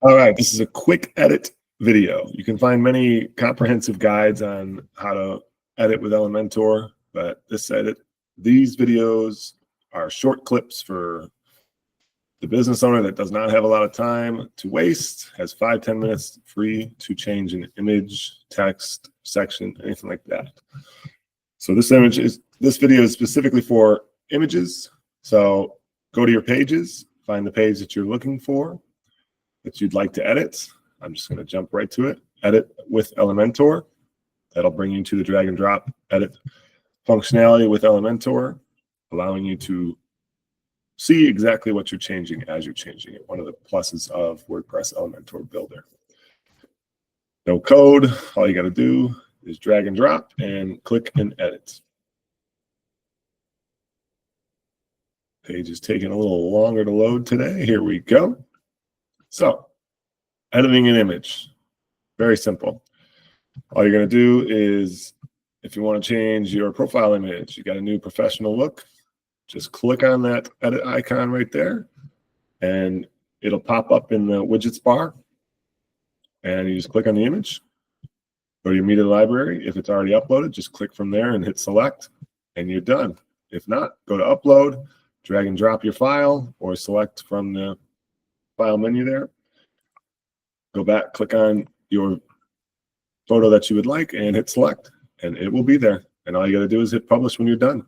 All right, this is a quick edit video. You can find many comprehensive guides on how to edit with Elementor, but these videos are short clips for the business owner that does not have a lot of time to waste, has 5-10 minutes free to change an image, text, section, anything like that. So this video is specifically for images. So go to your pages, find the page that you're looking for, that you'd like to edit. I'm just going to jump right to it. Edit with Elementor. That'll bring you to the drag and drop edit functionality with Elementor, allowing you to see exactly what you're changing as you're changing it. One of the pluses of WordPress Elementor Builder. No code. All you got to do is drag and drop and click and edit. Page is taking a little longer to load today. Here we go. So, editing an image, very simple. All you're going to do is, if you want to change your profile image, you got a new professional look, just click on that edit icon right there, and it'll pop up in the widgets bar, and you just click on the image. Go to your media library. If it's already uploaded, just click from there and hit select, and you're done. If not, go to upload, drag and drop your file, or select from the file menu there. Go back, click on your photo that you would like, and hit select, and it will be there. And all you got to do is hit publish when you're done.